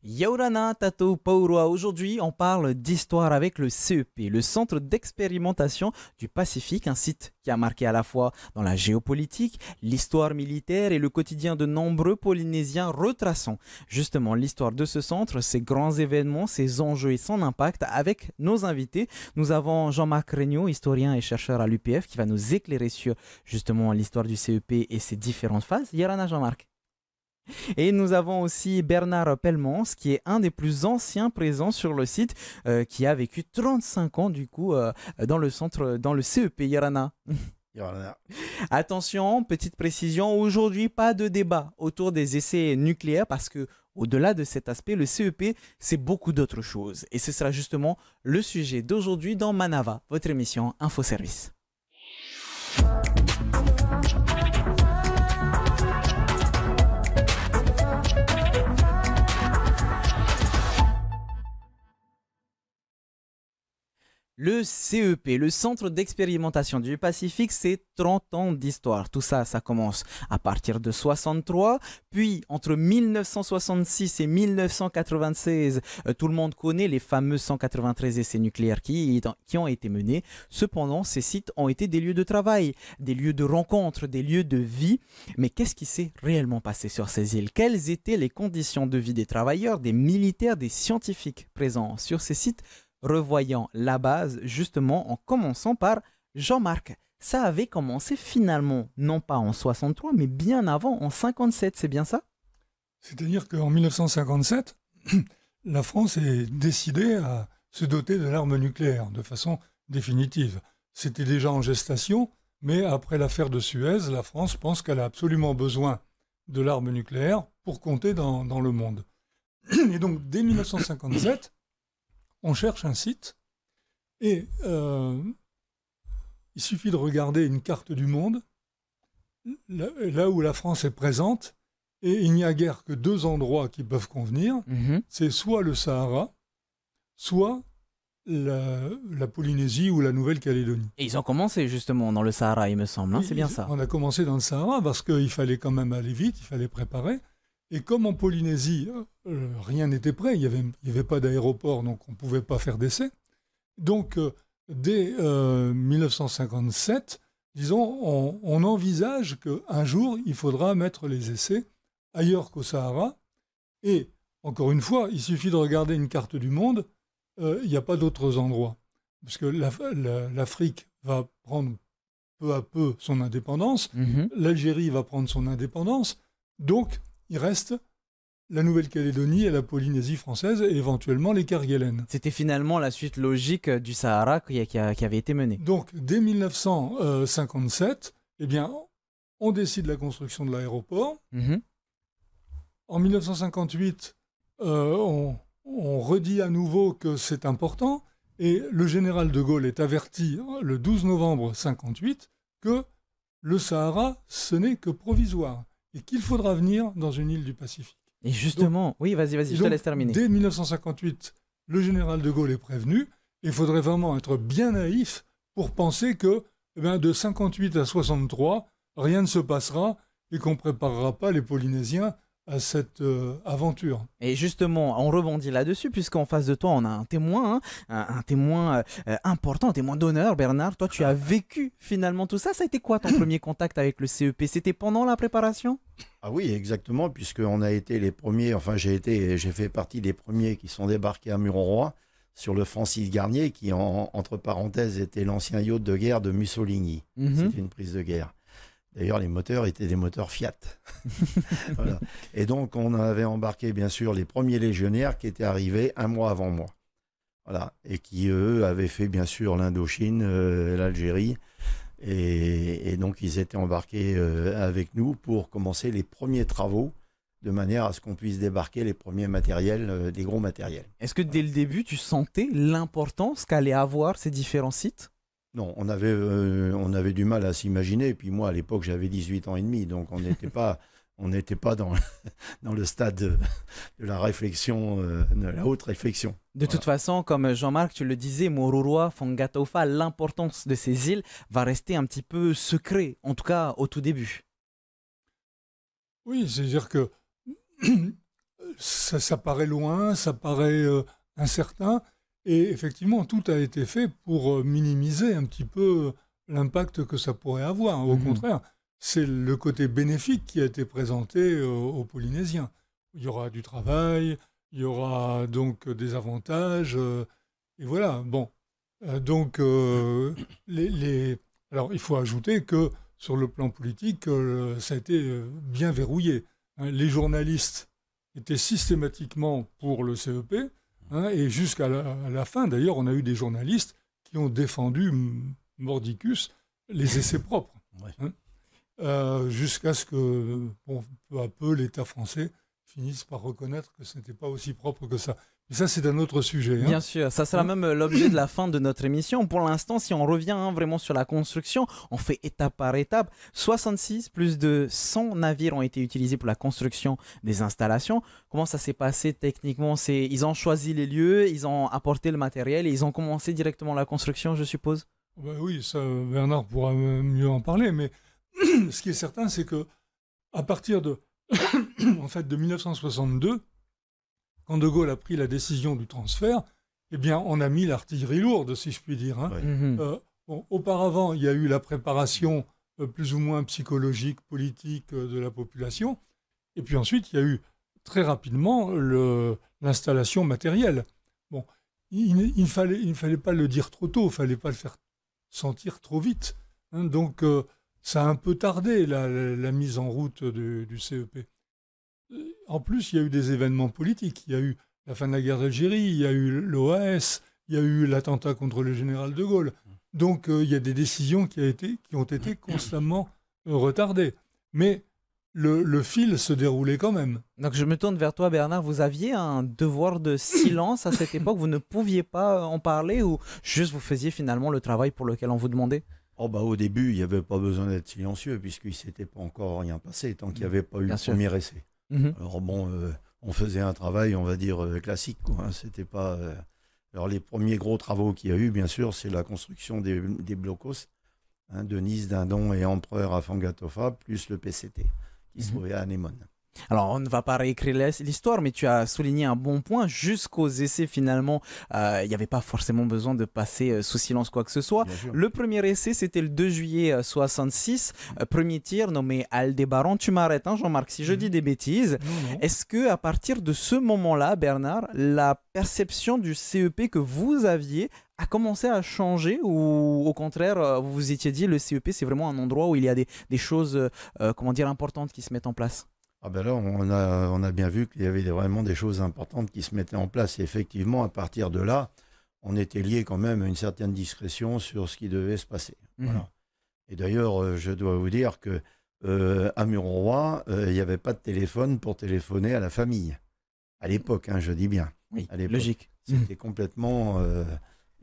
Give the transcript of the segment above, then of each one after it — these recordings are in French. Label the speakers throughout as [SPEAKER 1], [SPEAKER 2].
[SPEAKER 1] Yaurana Tato Paurua. Aujourd'hui, on parle d'histoire avec le CEP, le Centre d'expérimentation du Pacifique, un site qui a marqué à la fois dans la géopolitique, l'histoire militaire et le quotidien de nombreux Polynésiens, retraçant justement l'histoire de ce centre, ses grands événements, ses enjeux et son impact. Avec nos invités, nous avons Jean-Marc Regnault, historien et chercheur à l'UPF, qui va nous éclairer sur justement l'histoire du CEP et ses différentes phases. Yarana Jean-Marc. Et nous avons aussi Bernard Pelmans, qui est un des plus anciens présents sur le site, qui a vécu 35 ans du coup dans le centre, dans le CEP. Yarana.
[SPEAKER 2] Yarana.
[SPEAKER 1] Attention, petite précision, aujourd'hui pas de débat autour des essais nucléaires parce que au-delà de cet aspect, le CEP, c'est beaucoup d'autres choses. Et ce sera justement le sujet d'aujourd'hui dans Manava, votre émission Infoservice. Le CEP, le Centre d'expérimentation du Pacifique, c'est 30 ans d'histoire. Tout ça, ça commence à partir de 63, puis entre 1966 et 1996, tout le monde connaît les fameux 193 essais nucléaires qui ont été menés. Cependant, ces sites ont été des lieux de travail, des lieux de rencontre, des lieux de vie. Mais qu'est-ce qui s'est réellement passé sur ces îles? Quelles étaient les conditions de vie des travailleurs, des militaires, des scientifiques présents sur ces sites? Revoyant la base, justement, en commençant par Jean-Marc. Ça avait commencé finalement, non pas en 63, mais bien avant, en 57, c'est bien ça?
[SPEAKER 3] C'est-à-dire qu'en 1957, la France est décidée à se doter de l'arme nucléaire de façon définitive. C'était déjà en gestation, mais après l'affaire de Suez, la France pense qu'elle a absolument besoin de l'arme nucléaire pour compter dans le monde. Et donc, dès 1957, on cherche un site et il suffit de regarder une carte du monde, là où la France est présente, et il n'y a guère que deux endroits qui peuvent convenir. C'est soit le Sahara, soit la Polynésie ou la Nouvelle-Calédonie.
[SPEAKER 1] Et ils ont commencé justement dans le Sahara, il me semble, hein, c'est bien ça.
[SPEAKER 3] On a commencé dans le Sahara parce qu'il fallait quand même aller vite, il fallait préparer. Et comme en Polynésie, rien n'était prêt, il n'y avait pas d'aéroport, donc on ne pouvait pas faire d'essais. Donc, dès 1957, disons, on envisage qu'un jour, il faudra mettre les essais ailleurs qu'au Sahara. Et, encore une fois, il suffit de regarder une carte du monde, il n'y a pas d'autres endroits. Parce que l'Afrique va prendre peu à peu son indépendance, l'Algérie va prendre son indépendance, donc il reste la Nouvelle-Calédonie et la Polynésie française et éventuellement les Kerguelen.
[SPEAKER 1] C'était finalement la suite logique du Sahara qui avait été menée.
[SPEAKER 3] Donc, dès 1957, eh bien, on décide la construction de l'aéroport. En 1958, on redit à nouveau que c'est important et le général de Gaulle est averti le 12 novembre 1958 que le Sahara, ce n'est que provisoire et qu'il faudra venir dans une île du Pacifique.
[SPEAKER 1] Et justement, donc, oui, vas-y, je te laisse terminer.
[SPEAKER 3] Dès 1958, le général de Gaulle est prévenu. Il faudrait vraiment être bien naïf pour penser que de 58 à 63, rien ne se passera et qu'on ne préparera pas les Polynésiens à cette aventure.
[SPEAKER 1] Et justement, on rebondit là-dessus, puisqu'en face de toi, on a un témoin, un témoin important, un témoin d'honneur. Bernard, toi, tu as vécu finalement tout ça. Ça a été quoi ton premier contact avec le CEP? C'était pendant la préparation?
[SPEAKER 2] Ah oui, exactement, puisqu'on a été les premiers, enfin j'ai fait partie des premiers qui sont débarqués à Mururoa sur le Francis Garnier, qui entre parenthèses était l'ancien yacht de guerre de Mussolini. C'était une prise de guerre. D'ailleurs, les moteurs étaient des moteurs Fiat. Voilà. Et donc, on avait embarqué, bien sûr, les premiers légionnaires qui étaient arrivés un mois avant moi. Voilà. Et qui, eux, avaient fait, bien sûr, l'Indochine, l'Algérie. Et donc, ils étaient embarqués avec nous pour commencer les premiers travaux, de manière à ce qu'on puisse débarquer les premiers matériels, des gros matériels.
[SPEAKER 1] Est-ce que dès le début, tu sentais l'importance qu'allaient avoir ces différents sites?
[SPEAKER 2] Non, on avait du mal à s'imaginer. Et puis moi, à l'époque, j'avais 18 ans et demi. Donc, on n'était pas dans le stade de la réflexion, de la haute réflexion.
[SPEAKER 1] De toute façon, comme Jean-Marc, tu le disais, Mururoa, Fangatofa, l'importance de ces îles va rester un petit peu secret, en tout cas au tout début.
[SPEAKER 3] Oui, c'est-à-dire que ça paraît loin, ça paraît incertain, et effectivement, tout a été fait pour minimiser un petit peu l'impact que ça pourrait avoir. Au contraire, c'est le côté bénéfique qui a été présenté aux Polynésiens. Il y aura du travail, il y aura donc des avantages, et voilà. Bon, donc, alors il faut ajouter que sur le plan politique, ça a été bien verrouillé. Les journalistes étaient systématiquement pour le CEP, et jusqu'à la fin, d'ailleurs, on a eu des journalistes qui ont défendu mordicus les essais propres. Jusqu'à ce que, peu à peu, l'État français finisse par reconnaître que ce n'était pas aussi propre que ça. Mais ça, c'est un autre sujet.
[SPEAKER 1] Bien sûr, ça sera même l'objet de la fin de notre émission. Pour l'instant, si on revient vraiment sur la construction, on fait étape par étape. 66, plus de 100 navires ont été utilisés pour la construction des installations. Comment ça s'est passé techniquement? Ils ont choisi les lieux, ils ont apporté le matériel et ils ont commencé directement la construction, je suppose?
[SPEAKER 3] Oui, ça, Bernard pourra mieux en parler, mais ce qui est certain, c'est que à partir de 1962, quand De Gaulle a pris la décision du transfert, eh bien, on a mis l'artillerie lourde, si je puis dire. Auparavant, il y a eu la préparation plus ou moins psychologique, politique de la population, et puis ensuite, il y a eu très rapidement l'installation matérielle. Bon, il ne fallait pas le dire trop tôt, il ne fallait pas le faire sentir trop vite. Donc, ça a un peu tardé, la mise en route du CEP. En plus, il y a eu des événements politiques. Il y a eu la fin de la guerre d'Algérie, il y a eu l'OAS, il y a eu l'attentat contre le général de Gaulle. Donc, il y a des décisions qui ont été constamment retardées. Mais le fil se déroulait quand même.
[SPEAKER 1] Donc, je me tourne vers toi, Bernard. Vous aviez un devoir de silence à cette époque? Vous ne pouviez pas en parler ou juste vous faisiez finalement le travail pour lequel on vous demandait?
[SPEAKER 2] Au début, il n'y avait pas besoin d'être silencieux puisqu'il ne s'était pas encore rien passé tant qu'il n'y avait pas eu le premier essai. Alors on faisait un travail, on va dire, classique, quoi. C'était pas... Alors les premiers gros travaux qu'il y a eu, bien sûr, c'est la construction des blocos, de Nice, Dindon et Empereur à Fangatofa, plus le PCT, qui se trouvait à Anémone.
[SPEAKER 1] Alors, on ne va pas réécrire l'histoire, mais tu as souligné un bon point. Jusqu'aux essais, finalement, il n'y avait pas forcément besoin de passer sous silence quoi que ce soit. Le premier essai, c'était le 2 juillet 66. Premier tir nommé Aldébaran. Tu m'arrêtes, hein, Jean-Marc, si je dis des bêtises.
[SPEAKER 3] Non.
[SPEAKER 1] Est-ce qu'à partir de ce moment-là, Bernard, la perception du CEP que vous aviez a commencé à changer ou au contraire, vous vous étiez dit le CEP, c'est vraiment un endroit où il y a des choses importantes qui se mettent en place?
[SPEAKER 2] Là, on a bien vu qu'il y avait vraiment des choses importantes qui se mettaient en place. Et effectivement, à partir de là, on était lié quand même à une certaine discrétion sur ce qui devait se passer. Voilà. Et d'ailleurs, je dois vous dire qu'à Muron-Roi, il n'y avait pas de téléphone pour téléphoner à la famille. À l'époque, je dis bien.
[SPEAKER 1] Oui,
[SPEAKER 2] à l'époque,
[SPEAKER 1] logique.
[SPEAKER 2] C'était complètement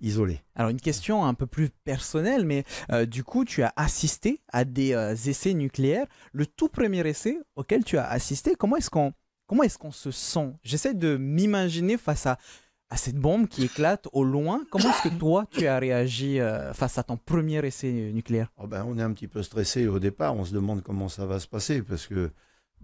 [SPEAKER 2] isolé.
[SPEAKER 1] Alors une question un peu plus personnelle, mais du coup tu as assisté à des essais nucléaires. Le tout premier essai auquel tu as assisté, comment est-ce qu'on se sent? J'essaie de m'imaginer face à cette bombe qui éclate au loin. Comment est-ce que toi tu as réagi face à ton premier essai nucléaire?
[SPEAKER 2] On est un petit peu stressé au départ, on se demande comment ça va se passer parce que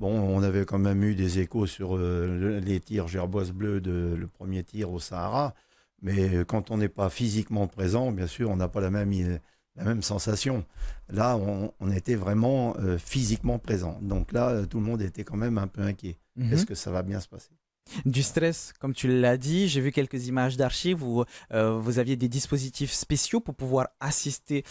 [SPEAKER 2] on avait quand même eu des échos sur les tirs Gerboise Bleu, le premier tir au Sahara. Mais quand on n'est pas physiquement présent, bien sûr, on n'a pas la même sensation. Là, on était vraiment physiquement présent. Donc là, tout le monde était quand même un peu inquiet. Est-ce que ça va bien se passer?
[SPEAKER 1] Du stress, comme tu l'as dit, j'ai vu quelques images d'archives où vous aviez des dispositifs spéciaux pour pouvoir assister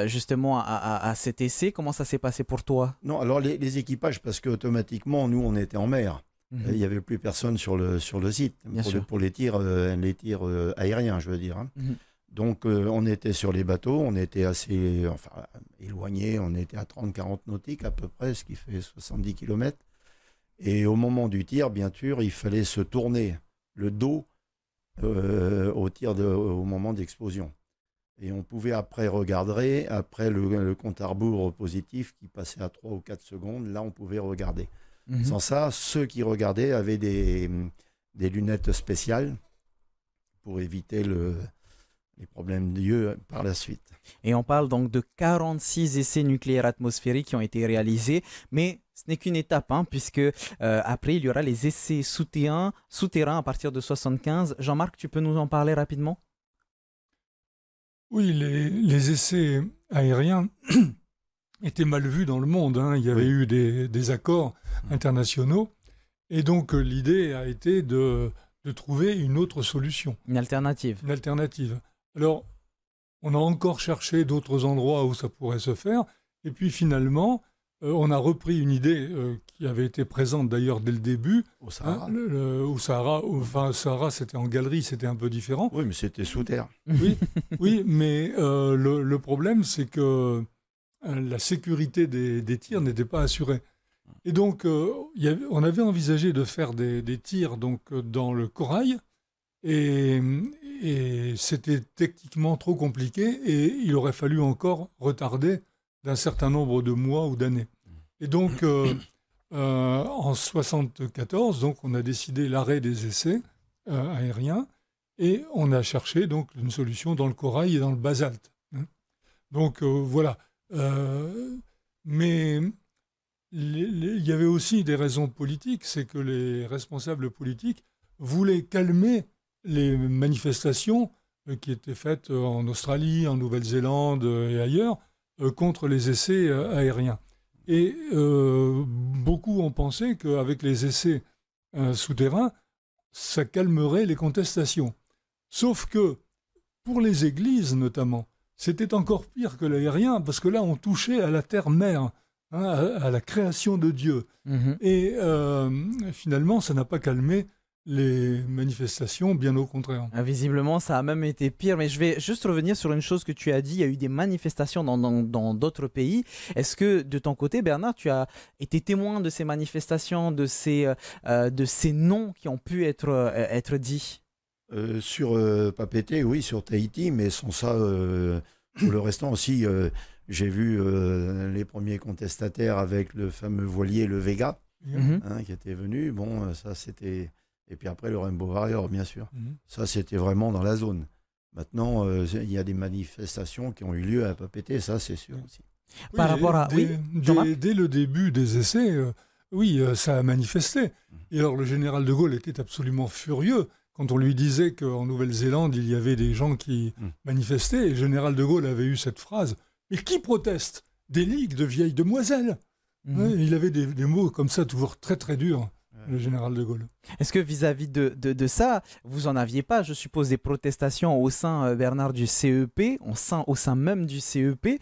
[SPEAKER 1] justement à cet essai. Comment ça s'est passé pour toi?
[SPEAKER 2] Non, alors les équipages, parce qu'automatiquement, nous, on était en mer. Il n'y avait plus personne sur le site pour les tirs aériens, je veux dire. Donc, on était sur les bateaux, on était assez éloignés, on était à 30-40 nautiques à peu près, ce qui fait 70 km. Et au moment du tir, bien sûr, il fallait se tourner le dos au moment d'explosion. Et on pouvait après regarder, après le compte à rebours positif qui passait à 3 ou 4 secondes, là, on pouvait regarder. Sans ça, ceux qui regardaient avaient des lunettes spéciales pour éviter les problèmes liés par la suite.
[SPEAKER 1] Et on parle donc de 46 essais nucléaires atmosphériques qui ont été réalisés, mais ce n'est qu'une étape, hein, puisque après il y aura les essais souterrains à partir de 75. Jean-Marc, tu peux nous en parler rapidement?
[SPEAKER 3] Oui, les essais aériens étaient mal vus dans le monde, hein. Il y avait eu des accords internationaux, et donc l'idée a été de trouver une autre solution.
[SPEAKER 1] Une alternative.
[SPEAKER 3] Une alternative. Alors, on a encore cherché d'autres endroits où ça pourrait se faire, et puis finalement, on a repris une idée qui avait été présente d'ailleurs dès le début.
[SPEAKER 2] Au Sahara.
[SPEAKER 3] Au Sahara, au Sahara, c'était en galerie, c'était un peu différent.
[SPEAKER 2] Oui, mais c'était sous terre.
[SPEAKER 3] Oui, mais le problème, c'est que la sécurité des tirs n'était pas assurée. Et donc, on avait envisagé de faire des tirs donc, dans le corail, et c'était techniquement trop compliqué, et il aurait fallu encore retarder d'un certain nombre de mois ou d'années. Et donc, en 1974, donc, on a décidé l'arrêt des essais aériens, et on a cherché donc, une solution dans le corail et dans le basalte. Hein. Donc, voilà. Mais il y avait aussi des raisons politiques, c'est que les responsables politiques voulaient calmer les manifestations qui étaient faites en Australie, en Nouvelle-Zélande et ailleurs contre les essais aériens. Et beaucoup ont pensé qu'avec les essais souterrains, ça calmerait les contestations. Sauf que pour les églises notamment, c'était encore pire que l'aérien, parce que là, on touchait à la terre-mère, hein, à la création de Dieu. Et finalement, ça n'a pas calmé les manifestations, bien au contraire.
[SPEAKER 1] Visiblement, ça a même été pire. Mais je vais juste revenir sur une chose que tu as dit. Il y a eu des manifestations dans d'autres pays. Est-ce que, de ton côté, Bernard, tu as été témoin de ces manifestations, de ces noms qui ont pu être dits?
[SPEAKER 2] Sur Papeete, oui, sur Tahiti, mais sans ça, pour le restant aussi, j'ai vu les premiers contestataires avec le fameux voilier, le Vega, qui était venu. Bon, ça c'était... Et puis après, le Rainbow Warrior, bien sûr. Ça, c'était vraiment dans la zone. Maintenant, il y a des manifestations qui ont eu lieu à Papeete, ça, c'est sûr aussi.
[SPEAKER 3] Oui, par rapport à... Dès le début des essais, ça a manifesté. Et alors, le général de Gaulle était absolument furieux quand on lui disait qu'en Nouvelle-Zélande, il y avait des gens qui manifestaient. Et le général de Gaulle avait eu cette phrase « Mais qui proteste? Des ligues de vieilles demoiselles !» Il avait des mots comme ça, toujours très très durs. Le général de Gaulle.
[SPEAKER 1] Est-ce que vis-à-vis de ça, vous n'en aviez pas, je suppose, des protestations au sein, Bernard, du CEP, au sein même du CEP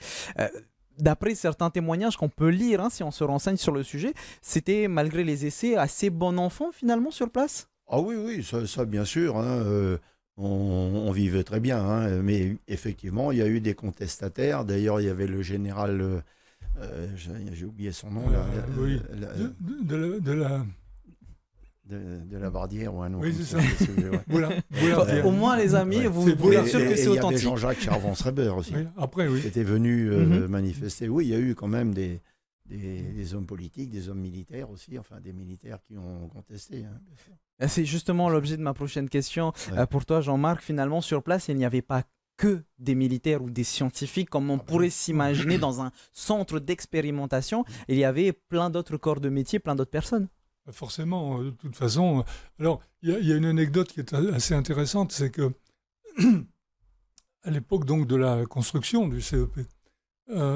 [SPEAKER 1] d'après certains témoignages qu'on peut lire, hein, si on se renseigne sur le sujet, c'était, malgré les essais, assez bon enfant, finalement, sur place?
[SPEAKER 2] Ah oui, ça bien sûr. Hein, on vivait très bien. Hein, mais effectivement, il y a eu des contestataires. D'ailleurs, il y avait le général... j'ai oublié son nom. De la Bardière ou un autre.
[SPEAKER 3] Oui, c'est ça.
[SPEAKER 1] Au moins, les amis, vous pouvez être sûr que c'est authentique.
[SPEAKER 2] Il y avait Jean-Jacques Charbon-Schreiber aussi.
[SPEAKER 3] Oui, après, oui.
[SPEAKER 2] Qui était venu manifester. Oui, il y a eu quand même des hommes politiques, des hommes militaires aussi, enfin des militaires qui ont contesté. Hein, bien sûr.
[SPEAKER 1] C'est justement l'objet de ma prochaine question. Pour toi, Jean-Marc, finalement, sur place, il n'y avait pas que des militaires ou des scientifiques, comme on pourrait s'imaginer dans un centre d'expérimentation. Il y avait plein d'autres corps de métier, plein d'autres personnes.
[SPEAKER 3] Forcément, de toute façon. Alors, il y a une anecdote qui est assez intéressante, c'est que à l'époque donc de la construction du CEP,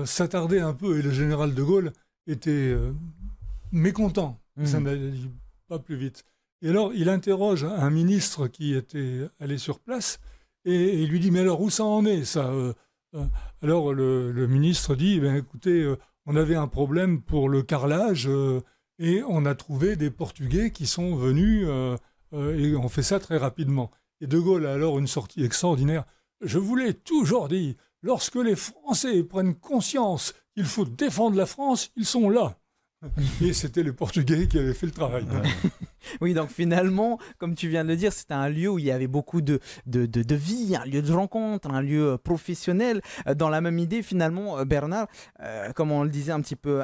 [SPEAKER 3] ça tardait un peu et le général de Gaulle était mécontent. Ça n'allait pas plus vite. Et alors, il interroge un ministre qui était allé sur place et il lui dit « Mais alors, où ça en est, ça ?» Alors, le ministre dit « Écoutez, on avait un problème pour le carrelage et on a trouvé des Portugais qui sont venus et on fait ça très rapidement. » Et de Gaulle a alors une sortie extraordinaire. « Je vous l'ai toujours dit, lorsque les Français prennent conscience qu'il faut défendre la France, ils sont là. » Et c'était les Portugais qui avaient fait le travail.
[SPEAKER 1] Oui, donc finalement, comme tu viens de le dire, c'était un lieu où il y avait beaucoup de vie, un lieu de rencontre, un lieu professionnel. Dans la même idée, finalement, Bernard, comme on le disait un petit peu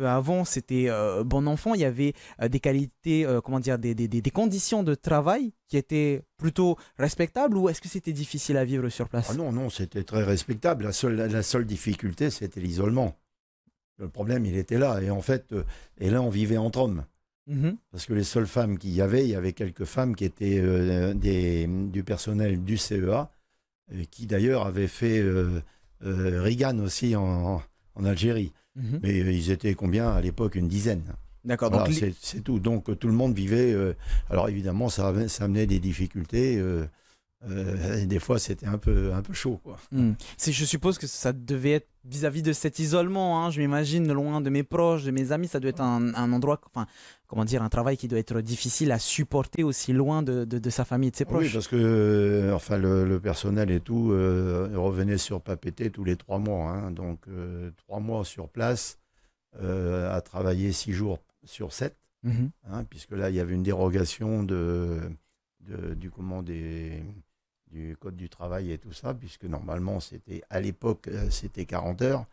[SPEAKER 1] avant, c'était bon enfant. Il y avait des qualités, comment dire, des conditions de travail qui étaient plutôt respectables, ou est-ce que c'était difficile à vivre sur place?
[SPEAKER 2] Ah non, c'était très respectable. La seule difficulté, c'était l'isolement. Le problème, il était là. Et en fait, on vivait entre hommes. Parce que les seules femmes qu'il y avait quelques femmes qui étaient du personnel du CEA, qui d'ailleurs avaient fait Reagan aussi en Algérie. Mais ils étaient combien à l'époque? Une dizaine.
[SPEAKER 1] D'accord.
[SPEAKER 2] Voilà,
[SPEAKER 1] Donc
[SPEAKER 2] c'est tout. Donc tout le monde vivait. Alors évidemment, ça amenait des difficultés. Et des fois, c'était un peu chaud, quoi.
[SPEAKER 1] Je suppose que ça devait être vis-à-vis de cet isolement, hein, je m'imagine, loin de mes proches, de mes amis, ça doit être un endroit, enfin, comment dire, un travail qui doit être difficile à supporter aussi loin de sa famille et de ses proches.
[SPEAKER 2] Oui, parce que enfin, le personnel et tout revenait sur Papeete tous les 3 mois. Hein, donc 3 mois sur place, à travailler 6 jours sur 7, hein, puisque là, il y avait une dérogation du code du travail et tout ça, puisque normalement, à l'époque, c'était 40 heures.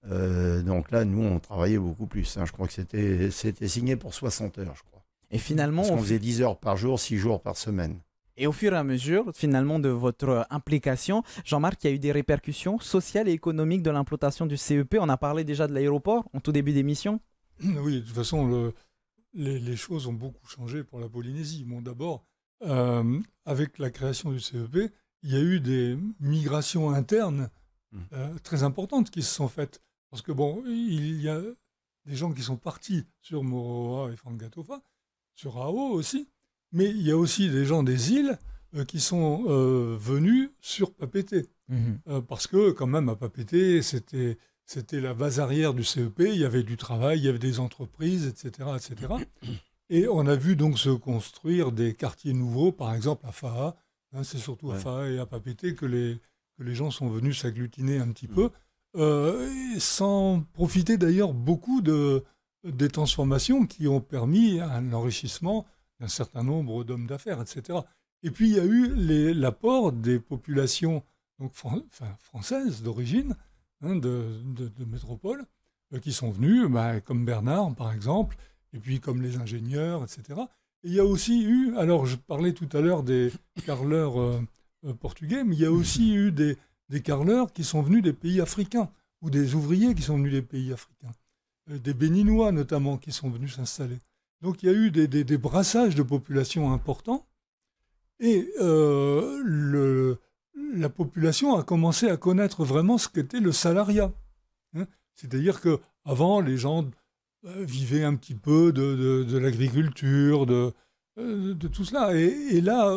[SPEAKER 2] Donc là, nous, on travaillait beaucoup plus. Hein. Je crois que c'était signé pour 60 heures, je crois.
[SPEAKER 1] Et finalement,
[SPEAKER 2] on faisait 10 heures par jour, 6 jours par semaine.
[SPEAKER 1] Et au fur et à mesure, finalement, de votre implication, Jean-Marc, il y a eu des répercussions sociales et économiques de l'implantation du CEP. On a parlé déjà de l'aéroport en tout début d'émission.
[SPEAKER 3] Oui, de toute façon, les choses ont beaucoup changé pour la Polynésie. Bon, d'abord, avec la création du CEP, il y a eu des migrations internes très importantes qui se sont faites. Parce que, bon, il y a des gens qui sont partis sur Moroa et Fangatofa, sur Ao aussi, mais il y a aussi des gens des îles qui sont venus sur Papeete. Parce que, quand même, à Papeete, c'était la base arrière du CEP, il y avait du travail, il y avait des entreprises, etc., etc. Et on a vu donc se construire des quartiers nouveaux, par exemple à Fa'a. Hein, c'est surtout à Fa'a et à Papeete que les gens sont venus s'agglutiner un petit peu, sans profiter d'ailleurs beaucoup des transformations qui ont permis un enrichissement d'un certain nombre d'hommes d'affaires, etc. Et puis il y a eu l'apport des populations donc, françaises d'origine, hein, de métropole, qui sont venues, comme Bernard par exemple, et puis comme les ingénieurs, etc. Et il y a aussi eu, alors je parlais tout à l'heure des carreleurs portugais, mais il y a aussi eu des carreleurs qui sont venus des pays africains, ou des ouvriers qui sont venus des pays africains, des Béninois notamment qui sont venus s'installer. Donc il y a eu des brassages de population importants, et la population a commencé à connaître vraiment ce qu'était le salariat. Hein. C'est-à-dire qu'avant, les gens vivaient un petit peu de l'agriculture, de tout cela. Et là,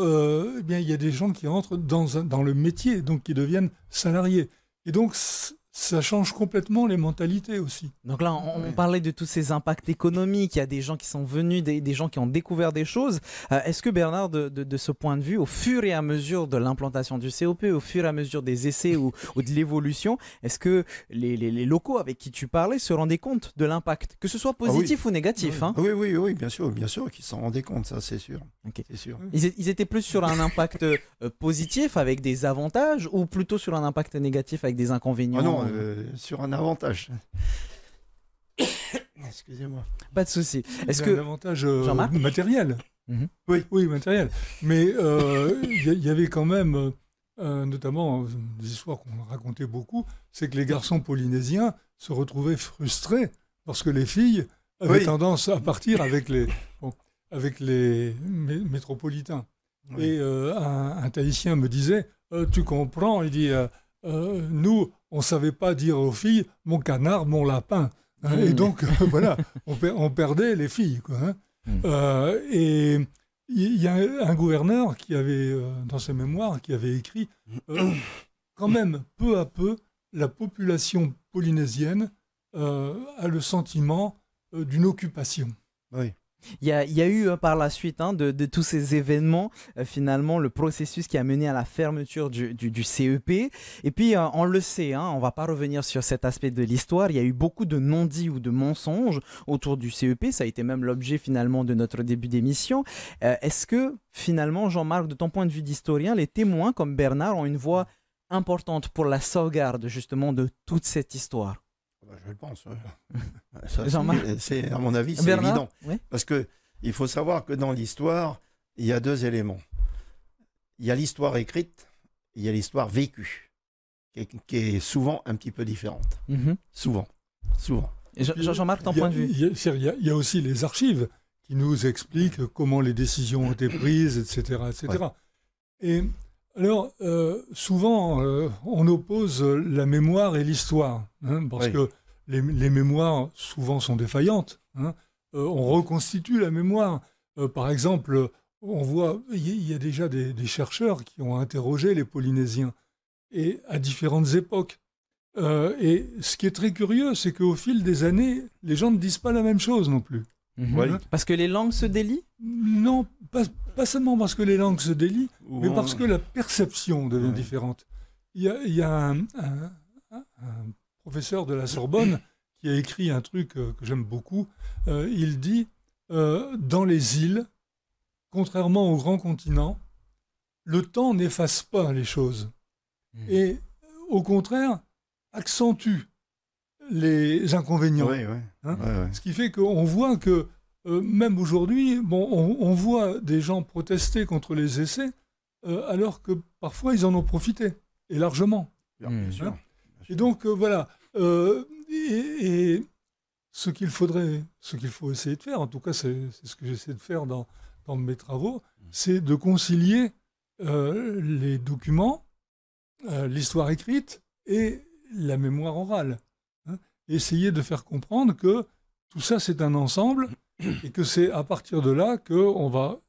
[SPEAKER 3] eh bien, il y a des gens qui entrent dans le métier, donc qui deviennent salariés. Et donc, ça change complètement les mentalités aussi.
[SPEAKER 1] Donc là, on parlait de tous ces impacts économiques. Il y a des gens qui sont venus, des gens qui ont découvert des choses. Est-ce que Bernard, de ce point de vue, au fur et à mesure de l'implantation du COP, au fur et à mesure des essais ou de l'évolution, est-ce que les locaux avec qui tu parlais se rendaient compte de l'impact, que ce soit positif ou négatif, hein?
[SPEAKER 2] Oui, bien sûr qu'ils s'en rendaient compte, ça c'est sûr.
[SPEAKER 1] Okay.
[SPEAKER 2] C'est sûr.
[SPEAKER 1] Ils étaient plus sur un impact positif avec des avantages, ou plutôt sur un impact négatif avec des inconvénients?
[SPEAKER 2] Ah non, sur un avantage. Excusez-moi.
[SPEAKER 1] Pas de souci.
[SPEAKER 3] Est-ce que un avantage matériel? Oui, matériel. Mais il y avait quand même, notamment des histoires qu'on racontait beaucoup, c'est que les garçons polynésiens se retrouvaient frustrés parce que les filles avaient tendance à partir avec les métropolitains. Oui. Et un Tahitien me disait, tu comprends, il dit, nous, on ne savait pas dire aux filles, mon canard, mon lapin. Hein, et donc, voilà, on perdait les filles, quoi, hein. Et il y a un gouverneur qui avait, dans ses mémoires, qui avait écrit, quand même, peu à peu, la population polynésienne a le sentiment d'une occupation.
[SPEAKER 2] Oui.
[SPEAKER 1] Il y a eu par la suite de tous ces événements, finalement, le processus qui a mené à la fermeture du CEP. Et puis, on le sait, on ne va pas revenir sur cet aspect de l'histoire. Il y a eu beaucoup de non-dits ou de mensonges autour du CEP. Ça a été même l'objet, finalement, de notre début d'émission. Est-ce que, finalement, Jean-Marc, de ton point de vue d'historien, les témoins comme Bernard ont une voix importante pour la sauvegarde, justement, de toute cette histoire?
[SPEAKER 2] Je le pense. Ça, c'est, à mon avis, c'est
[SPEAKER 1] Bernard,
[SPEAKER 2] évident.
[SPEAKER 1] oui.
[SPEAKER 2] Parce qu'il faut savoir que dans l'histoire, il y a deux éléments. Il y a l'histoire écrite, il y a l'histoire vécue, qui est souvent un petit peu différente.
[SPEAKER 1] Mm-hmm.
[SPEAKER 2] Souvent.
[SPEAKER 1] Et Jean-Marc, ton point de vue?
[SPEAKER 3] Il y a aussi les archives qui nous expliquent comment les décisions ont été prises, etc. etc. Ouais. Et alors, souvent, on oppose la mémoire et l'histoire, parce que les mémoires, souvent, sont défaillantes. On reconstitue la mémoire. Par exemple, on voit, il y a déjà des chercheurs qui ont interrogé les Polynésiens, et à différentes époques. Et ce qui est très curieux, c'est qu'au fil des années, les gens ne disent pas la même chose non plus.
[SPEAKER 1] Mm-hmm. Parce que les langues se délient?
[SPEAKER 3] Non, pas seulement parce que les langues se délient, mais parce que la perception devient différente. Il y a un professeur de la Sorbonne qui a écrit un truc que j'aime beaucoup. Il dit, dans les îles, contrairement au grand continent, le temps n'efface pas les choses. Et au contraire, accentue les inconvénients. Ce qui fait qu'on voit que même aujourd'hui, on voit des gens protester contre les essais, alors que parfois ils en ont profité, et largement.
[SPEAKER 2] Bien sûr.
[SPEAKER 3] Et donc voilà. Et ce qu'il faut essayer de faire, en tout cas c'est ce que j'essaie de faire dans mes travaux, c'est de concilier les documents, l'histoire écrite et la mémoire orale. Essayer de faire comprendre que tout ça c'est un ensemble et que c'est à partir de là qu'on va,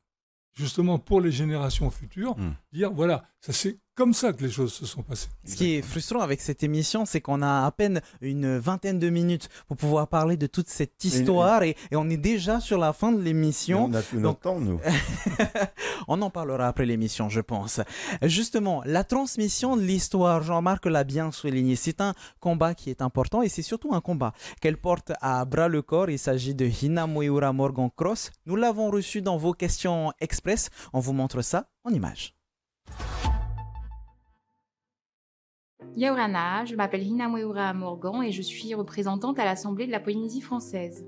[SPEAKER 3] justement pour les générations futures, dire voilà, ça c'est comme ça que les choses se sont passées.
[SPEAKER 1] Ce qui est frustrant avec cette émission, c'est qu'on a à peine une vingtaine de minutes pour pouvoir parler de toute cette histoire et on est déjà sur la fin de l'émission.
[SPEAKER 2] On a tout notre temps, nous.
[SPEAKER 1] On en parlera après l'émission, je pense. Justement, la transmission de l'histoire, Jean-Marc l'a bien souligné, c'est un combat qui est important et c'est surtout un combat qu'elle porte à bras le corps. Il s'agit de Hina Moeura Morgan Cross. Nous l'avons reçu dans vos questions express. On vous montre ça en images.
[SPEAKER 4] Yaurana, je m'appelle Hina Moeura Morgan et je suis représentante à l'Assemblée de la Polynésie française.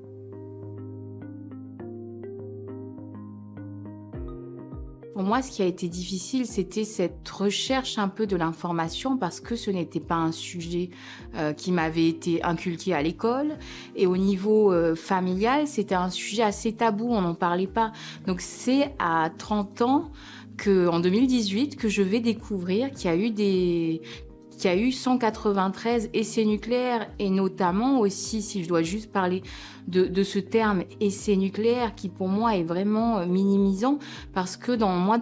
[SPEAKER 4] Pour moi, ce qui a été difficile, c'était cette recherche un peu de l'information parce que ce n'était pas un sujet qui m'avait été inculqué à l'école. Et au niveau familial, c'était un sujet assez tabou, on n'en parlait pas. Donc c'est à 30 ans, en 2018, que je vais découvrir qu'il y a eu 193 essais nucléaires et notamment aussi, si je dois juste parler de ce terme essai nucléaire qui pour moi est vraiment minimisant parce que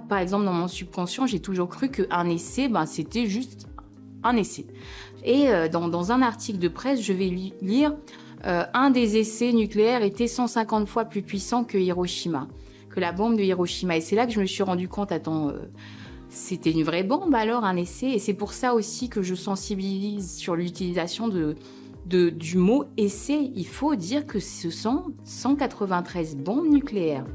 [SPEAKER 4] par exemple, dans mon subconscient, j'ai toujours cru qu'un essai, c'était juste un essai. Et dans un article de presse, je vais lire un des essais nucléaires était 150 fois plus puissant que Hiroshima, que la bombe de Hiroshima. Et c'est là que je me suis rendu compte, c'était une vraie bombe alors, un essai. Et c'est pour ça aussi que je sensibilise sur l'utilisation du mot essai. Il faut dire que ce sont 193 bombes nucléaires.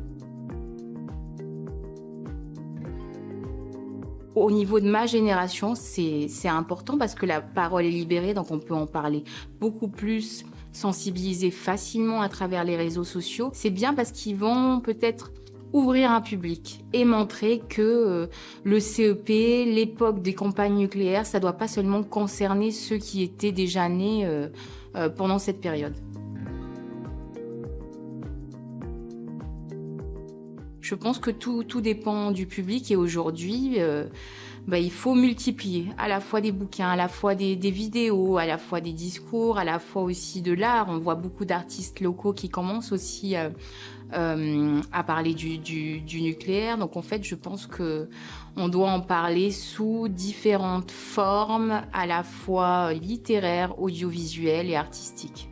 [SPEAKER 4] Au niveau de ma génération, c'est important parce que la parole est libérée, donc on peut en parler beaucoup plus, sensibiliser facilement à travers les réseaux sociaux. C'est bien parce qu'ils vont peut-être ouvrir un public et montrer que le CEP, l'époque des campagnes nucléaires, ça ne doit pas seulement concerner ceux qui étaient déjà nés pendant cette période. Je pense que tout dépend du public et aujourd'hui, il faut multiplier à la fois des bouquins, à la fois des vidéos, à la fois des discours, à la fois aussi de l'art. On voit beaucoup d'artistes locaux qui commencent aussi à parler du nucléaire. Donc en fait, je pense qu'on doit en parler sous différentes formes, à la fois littéraires, audiovisuelles et artistiques.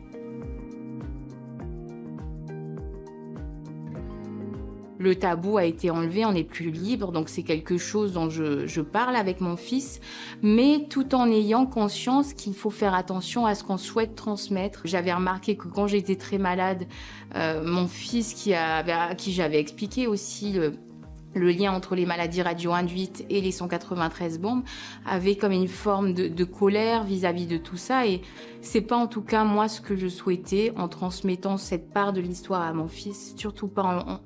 [SPEAKER 4] Le tabou a été enlevé, on n'est plus libre, donc c'est quelque chose dont je parle avec mon fils, mais tout en ayant conscience qu'il faut faire attention à ce qu'on souhaite transmettre. J'avais remarqué que quand j'étais très malade, mon fils, à qui j'avais expliqué aussi le lien entre les maladies radio-induites et les 193 bombes, avait comme une forme de colère vis-à-vis de tout ça, et c'est pas en tout cas moi ce que je souhaitais en transmettant cette part de l'histoire à mon fils, surtout pas en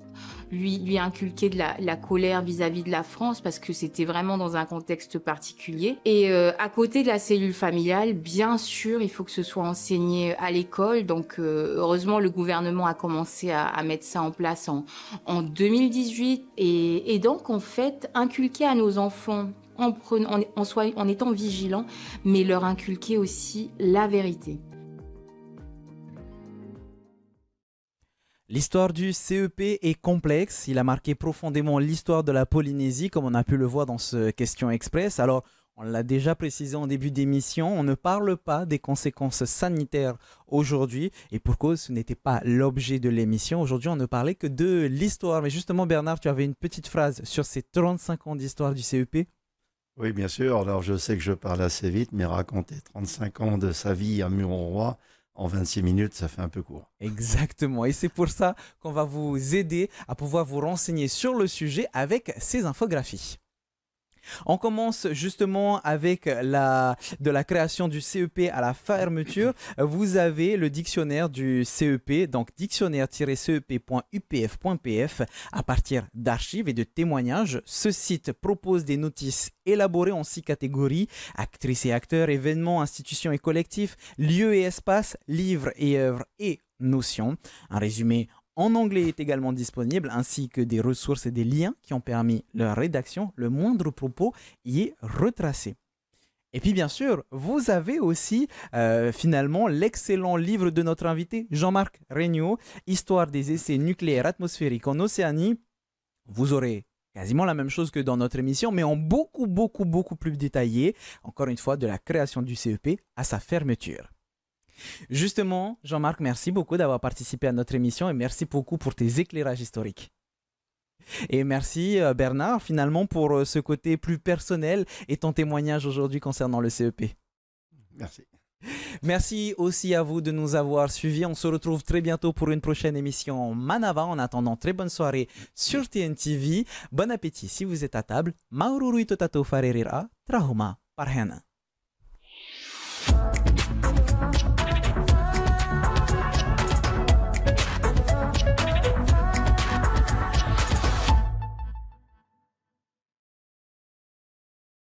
[SPEAKER 4] lui inculquer de la colère vis-à-vis de la France, parce que c'était vraiment dans un contexte particulier. Et à côté de la cellule familiale, bien sûr, il faut que ce soit enseigné à l'école. Donc heureusement, le gouvernement a commencé à mettre ça en place en 2018. Et donc, en fait, inculquer à nos enfants, en étant vigilants, mais leur inculquer aussi la vérité.
[SPEAKER 1] L'histoire du CEP est complexe, il a marqué profondément l'histoire de la Polynésie, comme on a pu le voir dans ce Question Express. Alors, on l'a déjà précisé en début d'émission, on ne parle pas des conséquences sanitaires aujourd'hui, et pour cause, ce n'était pas l'objet de l'émission. Aujourd'hui, on ne parlait que de l'histoire. Mais justement, Bernard, tu avais une petite phrase sur ces 35 ans d'histoire du CEP?
[SPEAKER 2] Oui, bien sûr. Alors, je sais que je parle assez vite, mais raconter 35 ans de sa vie à Mururoa en 26 minutes, ça fait un peu court.
[SPEAKER 1] Exactement. Et c'est pour ça qu'on va vous aider à pouvoir vous renseigner sur le sujet avec ces infographies. On commence justement avec de la création du CEP à la fermeture. Vous avez le dictionnaire du CEP, donc dictionnaire-cep.upf.pf à partir d'archives et de témoignages. Ce site propose des notices élaborées en 6 catégories: actrices et acteurs, événements, institutions et collectifs, lieux et espaces, livres et œuvres et notions. Un résumé en anglais est également disponible, ainsi que des ressources et des liens qui ont permis leur rédaction. Le moindre propos y est retracé. Et puis bien sûr, vous avez aussi finalement l'excellent livre de notre invité Jean-Marc Regnault, Histoire des essais nucléaires atmosphériques en Océanie. Vous aurez quasiment la même chose que dans notre émission, mais en beaucoup plus détaillé, encore une fois, de la création du CEP à sa fermeture. Justement, Jean-Marc, merci beaucoup d'avoir participé à notre émission et merci beaucoup pour tes éclairages historiques. Et merci Bernard, finalement, pour ce côté plus personnel et ton témoignage aujourd'hui concernant le CEP.
[SPEAKER 2] Merci.
[SPEAKER 1] Merci aussi à vous de nous avoir suivis. On se retrouve très bientôt pour une prochaine émission Manava. En attendant, très bonne soirée sur TNTV. Bon appétit si vous êtes à table. Maururi totato farerira, trahuma parhena.